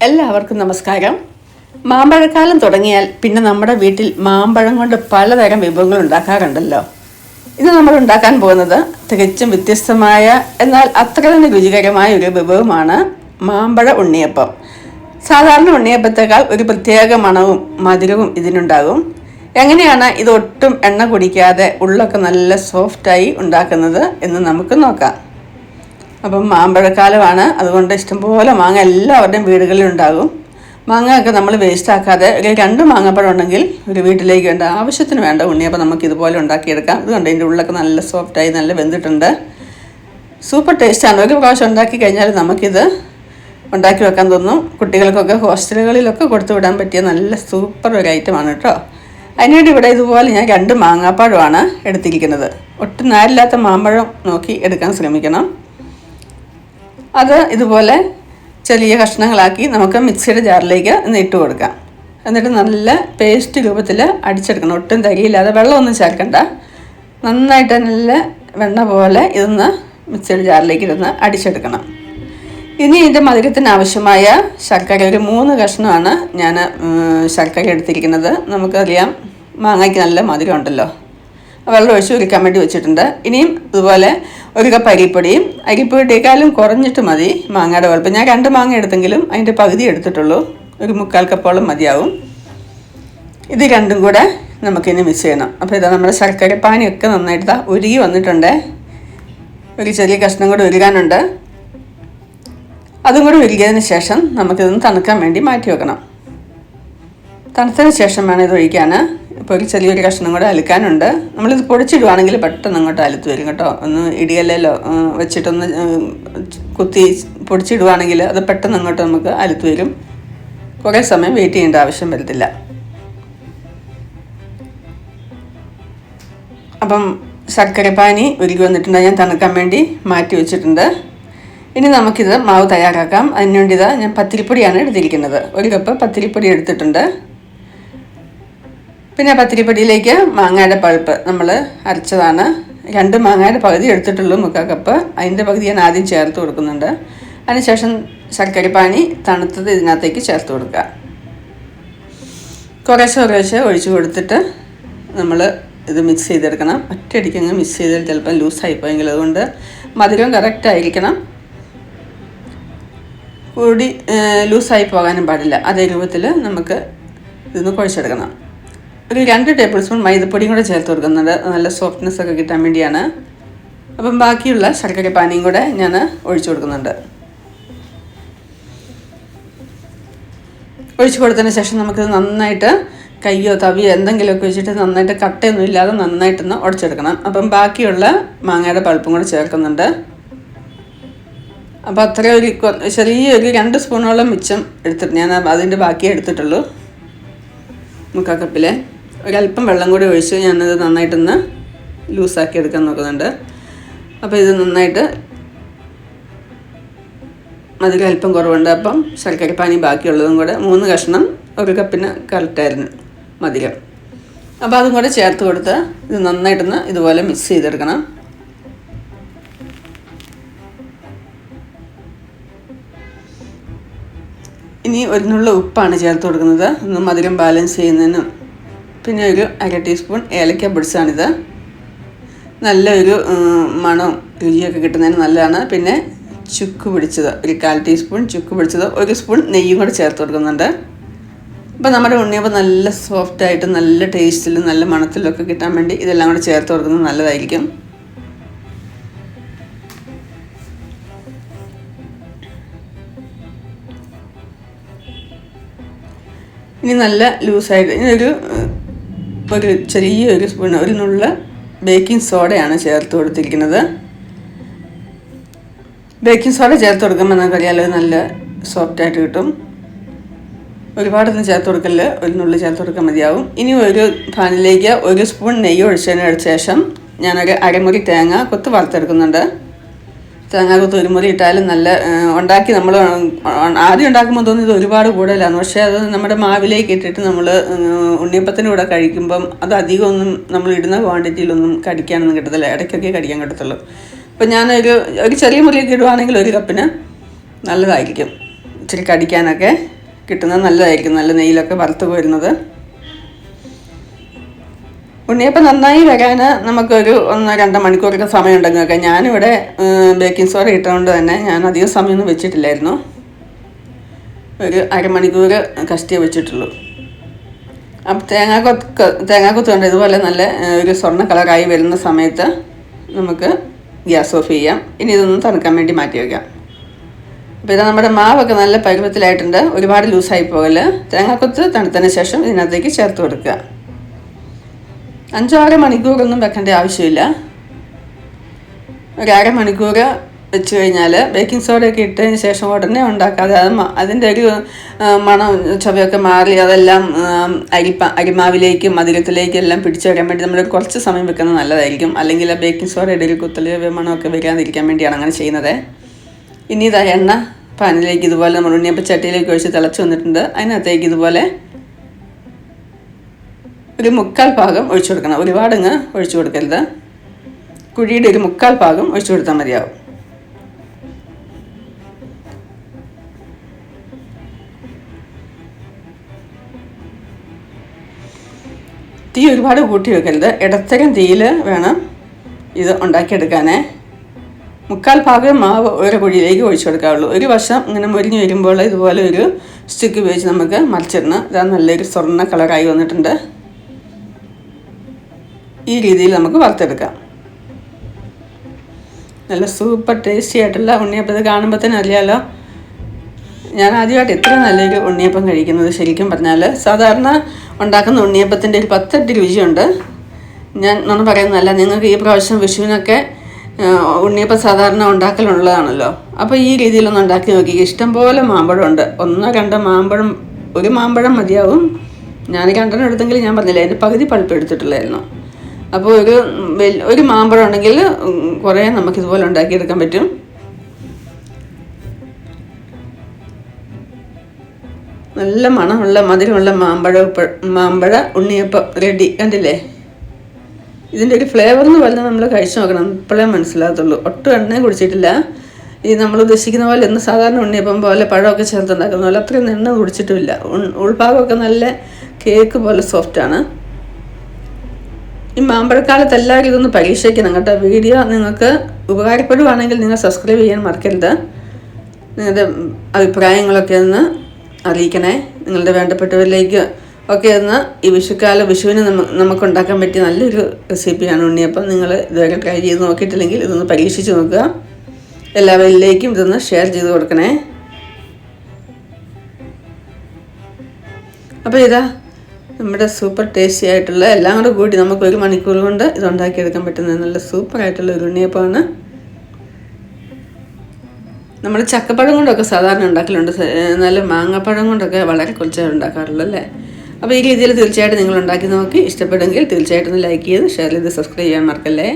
എല്ലാവർക്കും നമസ്കാരം. മാമ്പഴക്കാലം തുടങ്ങിയാൽ പിന്നെ നമ്മുടെ വീട്ടിൽ മാമ്പഴം കൊണ്ട് പലതരം വിഭവങ്ങൾ ഉണ്ടാക്കാറുണ്ടല്ലോ. ഇന്ന് നമ്മൾ ഉണ്ടാക്കാൻ പോകുന്നത് തികച്ചും വ്യത്യസ്തമായ എന്നാൽ അത്ര തന്നെ രുചികരമായ ഒരു വിഭവമാണ് മാമ്പഴ ഉണ്ണിയപ്പം. സാധാരണ ഉണ്ണിയപ്പത്തേക്കാൾ ഒരു പ്രത്യേക മണവും മധുരവും ഇതിനുണ്ടാകും. എങ്ങനെയാണ് ഇത് ഒട്ടും എണ്ണ കുടിക്കാതെ ഉള്ളൊക്കെ നല്ല സോഫ്റ്റായി ഉണ്ടാക്കുന്നത് എന്ന് നമുക്ക് നോക്കാം. അപ്പം മാമ്പഴക്കാലമാണ്, അതുകൊണ്ട് ഇഷ്ടംപോലെ മാങ്ങ എല്ലാവരുടെയും വീടുകളിൽ ഉണ്ടാകും. മാങ്ങയൊക്കെ നമ്മൾ വേസ്റ്റ് ആക്കാതെ ഒരു 2 മാങ്ങപ്പഴം ഉണ്ടെങ്കിൽ ഒരു വീട്ടിലേക്ക് വേണ്ട ആവശ്യത്തിന് വേണ്ട ഉണ്ണിയപ്പം നമുക്ക് ഇതുപോലെ ഉണ്ടാക്കിയെടുക്കാം. ഇതുകൊണ്ട് ഇതിൻ്റെ ഉള്ളൊക്കെ നല്ല സോഫ്റ്റായി നല്ല വെന്തിട്ടുണ്ട്. സൂപ്പർ ടേസ്റ്റാണ്. ഒരു പ്രാവശ്യം ഉണ്ടാക്കി കഴിഞ്ഞാൽ നമുക്കിത് ഉണ്ടാക്കി വെക്കാൻ തോന്നും. കുട്ടികൾക്കൊക്കെ ഹോസ്റ്റലുകളിലൊക്കെ കൊടുത്തു വിടാൻ പറ്റിയ നല്ല സൂപ്പർ ഒരു ഐറ്റമാണ് കേട്ടോ. അതിനുവേണ്ടി ഇവിടെ ഇതുപോലെ ഞാൻ 2 മാങ്ങാപ്പഴമാണ് എടുത്തിരിക്കുന്നത്. ഒട്ടും നാരില്ലാത്ത മാമ്പഴം നോക്കി എടുക്കാൻ ശ്രമിക്കണം. അത് ഇതുപോലെ ചെറിയ കഷ്ണങ്ങളാക്കി നമുക്ക് മിക്സിയുടെ ജാറിലേക്ക് ഇട്ട് കൊടുക്കാം. എന്നിട്ട് നല്ല പേസ്റ്റ് രൂപത്തിൽ അടിച്ചെടുക്കണം. ഒട്ടും തരിയില്ലാതെ, വെള്ളമൊന്നും ചേർക്കണ്ട. നന്നായിട്ട് നല്ല വെണ്ണ പോലെ ഇതൊന്ന് മിക്സിയുടെ ജാറിലേക്ക് ഇരുന്ന് അടിച്ചെടുക്കണം. ഇനി ഇതിൻ്റെ മധുരത്തിന് ആവശ്യമായ ശർക്കര ഒരു 3 കഷ്ണമാണ് ഞാൻ ശർക്കര എടുത്തിരിക്കുന്നത്. നമുക്കറിയാം മാങ്ങയ്ക്ക് നല്ല മധുരം ഉണ്ടല്ലോ. വെള്ളം ഒഴിച്ച് ഉരുക്കാൻ വേണ്ടി വെച്ചിട്ടുണ്ട്. ഇനിയും ഇതുപോലെ 1 കപ്പ് അരിപ്പൊടിയും, അരിപ്പൊടിയേക്കാളും കുറഞ്ഞിട്ട് മതി മാങ്ങയുടെ വലുപ്പം. ഞാൻ 2 മാങ്ങ എടുത്തെങ്കിലും അതിൻ്റെ പകുതി എടുത്തിട്ടുള്ളൂ. ഒരു 3/4 കപ്പോളം മതിയാവും. ഇത് രണ്ടും കൂടെ നമുക്കിനി മിക്സ് ചെയ്യണം. അപ്പോൾ ഇതാ നമ്മുടെ ശർക്കര പാനിയൊക്കെ നന്നായിട്ട് ഉരുകി വന്നിട്ടുണ്ട്. ഒരു ചെറിയ കഷ്ണം കൂടെ ഉരുകാനുണ്ട്. അതും കൂടെ ഉരുകിയതിന് ശേഷം നമുക്കിതൊന്ന് തണുക്കാൻ വേണ്ടി മാറ്റി വെക്കണം. തണുത്തതിന് ശേഷം വേണം ഇത് ഒഴിക്കാൻ. ഇപ്പോൾ ഒരു ചെറിയൊരു കഷ്ണം കൂടെ അലുക്കാനുണ്ട്. നമ്മളിത് പൊടിച്ചിടുവാണെങ്കിൽ പെട്ടെന്ന് അങ്ങോട്ട് അലുത്ത് വരും കേട്ടോ. ഒന്ന് ഇടികല്ലോ വെച്ചിട്ടൊന്ന് കുത്തി പൊടിച്ചിടുവാണെങ്കിൽ അത് പെട്ടെന്ന് അങ്ങോട്ട് നമുക്ക് അലുത്ത് വരും. കുറേ സമയം വെയിറ്റ് ചെയ്യേണ്ട ആവശ്യം വരത്തില്ല. അപ്പം ശർക്കരപ്പാനി ഉരുകി വന്നിട്ടുണ്ട്. ഞാൻ തണുക്കാൻ വേണ്ടി മാറ്റി വെച്ചിട്ടുണ്ട്. ഇനി നമുക്കിത് മാവ് തയ്യാറാക്കാം. അതിനുവേണ്ടി ഞാൻ പത്തിരിപ്പൊടിയാണ് എടുത്തിരിക്കുന്നത്. 1 കപ്പ് പത്തിരിപ്പൊടി എടുത്തിട്ടുണ്ട്. പിന്നെ പത്തിരിപ്പൊടിയിലേക്ക് മാങ്ങയുടെ പൾപ്പ് നമ്മൾ അരച്ചതാണ്. 2 മാങ്ങയുടെ പകുതി എടുത്തിട്ടുള്ളൂ, 3/4 കപ്പ്. അതിൻ്റെ പകുതി ഞാൻ ആദ്യം ചേർത്ത് കൊടുക്കുന്നുണ്ട്. അതിനുശേഷം ശർക്കരപ്പാനി തണുത്തത് ഇതിനകത്തേക്ക് ചേർത്ത് കൊടുക്കുക. കുറേശ്ശെ ഒഴിച്ച് കൊടുത്തിട്ട് നമ്മൾ ഇത് മിക്സ് ചെയ്തെടുക്കണം. ഒറ്റയടിക്കങ്ങ് മിക്സ് ചെയ്താൽ ചിലപ്പോൾ ലൂസായിപ്പോയെങ്കിൽ, അതുകൊണ്ട് മധുരം കറക്റ്റായിരിക്കണം. കൂടി ലൂസായി പോകാനും പാടില്ല. അതേ രൂപത്തിൽ നമുക്ക് ഇതൊന്ന് കുഴച്ചെടുക്കണം. ഒരു 2 ടേബിൾ സ്പൂൺ മൈദപ്പൊടിയും കൂടെ ചേർത്ത് കൊടുക്കുന്നുണ്ട്, നല്ല സോഫ്റ്റ്നെസ് ഒക്കെ കിട്ടാൻ വേണ്ടിയാണ്. അപ്പം ബാക്കിയുള്ള ശർക്കര പാനിയും കൂടെ ഞാൻ ഒഴിച്ചു കൊടുക്കുന്നുണ്ട്. ഒഴിച്ചു കൊടുത്തതിന് ശേഷം നമുക്കിത് നന്നായിട്ട് കയ്യോ തവിയോ എന്തെങ്കിലുമൊക്കെ വെച്ചിട്ട് നന്നായിട്ട് കട്ടയൊന്നും ഇല്ലാതെ നന്നായിട്ടൊന്ന് ഉടച്ചെടുക്കണം. അപ്പം ബാക്കിയുള്ള മാങ്ങയുടെ പൾപ്പും കൂടെ ചേർക്കുന്നുണ്ട്. അപ്പോൾ അത്ര ചെറിയൊരു 2 സ്പൂണോളം മിച്ചം എടുത്തിട്ട് ഞാൻ അതിൻ്റെ ബാക്കിയേ എടുത്തിട്ടുള്ളൂ. 3/4 കപ്പിലെ ഒരല്പം വെള്ളം കൂടി ഒഴിച്ച് ഞാനത് നന്നായിട്ടൊന്ന് ലൂസാക്കി എടുക്കാൻ നോക്കുന്നുണ്ട്. അപ്പോൾ ഇത് നന്നായിട്ട് മധുരം അല്പം കുറവുണ്ട്. അപ്പം ശർക്കരപ്പാനി ബാക്കിയുള്ളതും കൂടെ 3 കഷ്ണം 1 കപ്പിന് കറക്റ്റായിരുന്നു മധുരം. അപ്പോൾ അതും കൂടെ ചേർത്ത് കൊടുത്ത് ഇത് നന്നായിട്ടൊന്ന് ഇതുപോലെ മിക്സ് ചെയ്തെടുക്കണം. ഇനി 1 നുള്ള ഉപ്പാണ് ചേർത്ത് കൊടുക്കുന്നത്, ഒന്ന് മധുരം ബാലൻസ് ചെയ്യുന്നതിനും. പിന്നെ ഒരു 1/2 ടീസ്പൂൺ ഏലക്ക പൊടിച്ചാണിത്. നല്ലൊരു മണവും രുചിയൊക്കെ കിട്ടുന്നതിന് നല്ലതാണ്. പിന്നെ ചുക്ക് പൊടിച്ചത് ഒരു 1/4 ടീസ്പൂൺ ചുക്ക് പൊടിച്ചത്, 1 സ്പൂൺ നെയ്യും കൂടെ ചേർത്ത് കൊടുക്കുന്നുണ്ട്. അപ്പോൾ നമ്മുടെ ഉണ്ണിയപ്പം നല്ല സോഫ്റ്റായിട്ടും നല്ല ടേസ്റ്റിലും നല്ല മണത്തിലും ഒക്കെ കിട്ടാൻ വേണ്ടി ഇതെല്ലാം കൂടെ ചേർത്ത് കൊടുക്കുന്നത് നല്ലതായിരിക്കും. ഇനി നല്ല ലൂസായിട്ട് ഇനി ഒരു ചെറിയൊരു സ്പൂൺ 1 നുള്ള ബേക്കിംഗ് സോഡയാണ് ചേർത്ത് കൊടുത്തിരിക്കുന്നത്. ബേക്കിംഗ് സോഡ ചേർത്ത് കൊടുക്കുമ്പോൾ നമുക്കറിയാലോ നല്ല സോഫ്റ്റായിട്ട് കിട്ടും. ഒരുപാടൊന്നും ചേർത്ത് കൊടുക്കല്, 1 നുള്ള ചേർത്ത് കൊടുക്കാൻ മതിയാവും. ഇനി ഒരു പാനിലേക്ക് 1 സ്പൂൺ നെയ്യ് ഒഴിച്ചതിന് ശേഷം ഞാനൊരു അരമുറി തേങ്ങ കൊത്ത് വറുത്തെടുക്കുന്നുണ്ട്. തേങ്ങാക്കൊത്ത് 1 മുറി ഇട്ടാലും നല്ല ഉണ്ടാക്കി നമ്മൾ ആദ്യം ഉണ്ടാക്കുമ്പോൾ തോന്നി ഇത് ഒരുപാട് കൂടുതലാണ്. പക്ഷേ അത് നമ്മുടെ മാവിലേക്ക് ഇട്ടിട്ട് നമ്മൾ ഉണ്ണിയപ്പത്തിൻ്റെ കൂടെ കഴിക്കുമ്പം അത് അധികമൊന്നും നമ്മൾ ഇടുന്ന ക്വാണ്ടിറ്റിയിലൊന്നും കടിക്കാനൊന്നും കിട്ടത്തില്ല, ഇടയ്ക്കൊക്കെ കടിക്കാൻ കിട്ടത്തുള്ളൂ. അപ്പോൾ ഞാൻ ഒരു ചെറിയ മുറിയൊക്കെ ഇടുവാണെങ്കിൽ 1 കപ്പിന് നല്ലതായിരിക്കും. ഇച്ചിരി കടിക്കാനൊക്കെ കിട്ടുന്നത് നല്ലതായിരിക്കും, നല്ല നെയ്യിലൊക്കെ വറുത്ത് കോരുന്നത്. ഉണ്ണിയപ്പം നന്നായി വരാൻ നമുക്കൊരു 1-2 മണിക്കൂറൊക്കെ സമയം ഉണ്ടെങ്കിലൊക്കെ. ഞാനിവിടെ ബേക്കിംഗ് സോഡ ഇട്ടുകൊണ്ട് തന്നെ ഞാൻ അധികം സമയമൊന്നും വെച്ചിട്ടില്ലായിരുന്നു, ഒരു അരമണിക്കൂർ കഷ്ടിയേ വെച്ചിട്ടുള്ളൂ. അപ്പം തേങ്ങാക്കൊത്ത് കൊണ്ട് ഇതുപോലെ നല്ല ഒരു സ്വർണ്ണ കളറായി വരുന്ന സമയത്ത് നമുക്ക് ഗ്യാസ് ഓഫ് ചെയ്യാം. ഇനി ഇതൊന്ന് തണുക്കാൻ വേണ്ടി മാറ്റി വയ്ക്കാം. അപ്പോൾ ഇത് നമ്മുടെ മാവൊക്കെ നല്ല പരുവത്തിലായിട്ടുണ്ട്, ഒരുപാട് ലൂസായി പോകല്. തേങ്ങാക്കൊത്ത് തണുത്തതിന് ശേഷം ഇതിനകത്തേക്ക് ചേർത്ത് കൊടുക്കുക. 5-6 മണിക്കൂറൊന്നും വെക്കേണ്ട ആവശ്യമില്ല. ഒരു അരമണിക്കൂർ വെച്ച് കഴിഞ്ഞാൽ ബേക്കിംഗ് സോഡയൊക്കെ ഇട്ടതിന് ശേഷം ഉടനെ ഉണ്ടാക്കാതെ അതിൻ്റെ ഒരു മണം ചവയൊക്കെ മാറി അതെല്ലാം അരിമാവിലേക്കും മധുരത്തിലേക്കും എല്ലാം പിടിച്ചു വരാൻ വേണ്ടി നമ്മൾ കുറച്ച് സമയം വെക്കുന്നത് നല്ലതായിരിക്കും. അല്ലെങ്കിൽ ബേക്കിംഗ് സോഡയുടെ ഒരു കുത്തല് മണമൊക്കെ വരാതിരിക്കാൻ വേണ്ടിയാണ് അങ്ങനെ ചെയ്യുന്നത്. ഇനി ഇതാ എണ്ണ പാനിലേക്ക് ഇതുപോലെ നമ്മൾ ഉണ്ണിയപ്പം ചട്ടിയിലേക്ക് ഒഴിച്ച് തിളച്ച് വന്നിട്ടുണ്ട്. അതിനകത്തേക്ക് ഇതുപോലെ ഒരു 1/4 ഭാഗം ഒഴിച്ചു കൊടുക്കണം. ഒരുപാടങ്ങ് ഒഴിച്ചു കൊടുക്കരുത്, കുഴിയുടെ ഒരു 1/4 ഭാഗം ഒഴിച്ചു കൊടുത്താൽ മതിയാവും. തീ ഒരുപാട് കൂട്ടി വെക്കരുത്, ഇടത്തരം തീയിൽ വേണം ഇത് ഉണ്ടാക്കിയെടുക്കാനേ. 1/4 ഭാഗം മാവ് ഓരോ കുഴിയിലേക്ക് ഒഴിച്ചു കൊടുക്കാവുള്ളൂ. ഒരു വശം ഇങ്ങനെ മുരിഞ്ഞ് വരുമ്പോൾ ഇതുപോലെ ഒരു സ്റ്റിക്ക് ഉപയോഗിച്ച് നമുക്ക് മറിച്ചിടണം. ഇതാ നല്ലൊരു സ്വർണ്ണ കളറായി വന്നിട്ടുണ്ട്. ഈ രീതിയിൽ നമുക്ക് വറുത്തെടുക്കാം. നല്ല സൂപ്പർ ടേസ്റ്റി ആയിട്ടുള്ള ഉണ്ണിയപ്പം. ഇത് കാണുമ്പോൾ തന്നെ അറിയാമല്ലോ, ഞാൻ ആദ്യമായിട്ട് ഇത്ര നല്ലൊരു ഉണ്ണിയപ്പം കഴിക്കുന്നത്. ശരിക്കും പറഞ്ഞാൽ സാധാരണ ഉണ്ടാക്കുന്ന ഉണ്ണിയപ്പത്തിൻ്റെ ഒരു 10 രുചിയുണ്ട്. ഞാൻ ഒന്നും പറയുന്നതല്ല, നിങ്ങൾക്ക് ഈ പ്രാവശ്യം വിഷുവിനൊക്കെ ഉണ്ണിയപ്പം സാധാരണ ഉണ്ടാക്കലുള്ളതാണല്ലോ. അപ്പോൾ ഈ രീതിയിലൊന്ന് ഉണ്ടാക്കി നോക്കി. ഇഷ്ടംപോലെ മാമ്പഴമുണ്ട്. 1-2 മാമ്പഴം, ഒരു മാമ്പഴം മതിയാവും. ഞാൻ 2 എടുത്തെങ്കിൽ ഞാൻ പറഞ്ഞില്ല, അതിൻ്റെ പകുതി പൾപ്പ് എടുത്തിട്ടുള്ളായിരുന്നു. അപ്പോൾ ഒരു മാമ്പഴം ഉണ്ടെങ്കിൽ കുറേ നമുക്കിതുപോലെ ഉണ്ടാക്കിയെടുക്കാൻ പറ്റും. നല്ല മണമുള്ള മധുരമുള്ള മാമ്പഴ ഉണ്ണിയപ്പം റെഡി. കണ്ടില്ലേ? ഇതിൻ്റെ ഒരു ഫ്ലേവർ എന്ന് പറഞ്ഞാൽ നമ്മൾ കഴിച്ചു നോക്കണം, ഇപ്പോഴേ മനസ്സിലാകത്തുള്ളൂ. ഒട്ടും എണ്ണ കുടിച്ചിട്ടില്ല. ഈ നമ്മൾ ഉദ്ദേശിക്കുന്ന പോലെ ഒന്ന് സാധാരണ ഉണ്ണിയപ്പം പോലെ പഴമൊക്കെ ചേർത്തുണ്ടാക്കുന്ന പോലെ അത്രയും എണ്ണ കുടിച്ചിട്ടുമില്ല. ഉൾഭാഗമൊക്കെ നല്ല കേക്ക് പോലെ സോഫ്റ്റാണ്. ഈ മാമ്പഴക്കാലത്ത് എല്ലാവരും ഇതൊന്ന് പരീക്ഷിക്കണം കേട്ടോ. വീഡിയോ നിങ്ങൾക്ക് ഉപകാരപ്പെടുവാണെങ്കിൽ നിങ്ങൾ സബ്സ്ക്രൈബ് ചെയ്യാൻ മറക്കരുത്. നിങ്ങളുടെ അഭിപ്രായങ്ങളൊക്കെ ഒന്ന് അറിയിക്കണേ. നിങ്ങളുടെ വേണ്ടപ്പെട്ടവരിലേക്ക് ഒക്കെ ഒന്ന് ഈ വിഷുവിന് നമുക്കുണ്ടാക്കാൻ പറ്റിയ നല്ലൊരു റെസിപ്പിയാണ് ഉണ്ണിയപ്പം. നിങ്ങൾ ഇതുവരെ ട്രൈ ചെയ്ത് നോക്കിയിട്ടില്ലെങ്കിൽ ഇതൊന്ന് പരീക്ഷിച്ച് നോക്കുക. എല്ലാവരിലേക്കും ഇതൊന്ന് ഷെയർ ചെയ്ത് കൊടുക്കണേ. അപ്പോൾ ഇതാ നമ്മുടെ സൂപ്പർ ടേസ്റ്റി ആയിട്ടുള്ള എല്ലാം കൂടെ കൂടി നമുക്ക് 1 മണിക്കൂർ കൊണ്ട് ഇത് ഉണ്ടാക്കിയെടുക്കാൻ പറ്റുന്ന നല്ല സൂപ്പറായിട്ടുള്ള ഒരു ഉണ്ണിയപ്പമാണ്. നമ്മൾ ചക്കപ്പഴം കൊണ്ടൊക്കെ സാധാരണ ഉണ്ടാക്കലുണ്ട്, നല്ല മാങ്ങാപ്പഴം കൊണ്ടൊക്കെ വളരെ കുറച്ച് ഉണ്ടാക്കാറുള്ളൂ അല്ലേ. അപ്പോൾ ഈ രീതിയിൽ തീർച്ചയായിട്ടും നിങ്ങൾ ഉണ്ടാക്കി നോക്കി. ഇഷ്ടപ്പെടുമെങ്കിൽ തീർച്ചയായിട്ടും ലൈക്ക് ചെയ്ത് ഷെയർ ചെയ്ത് സബ്സ്ക്രൈബ് ചെയ്യാൻ മറക്കല്ലേ.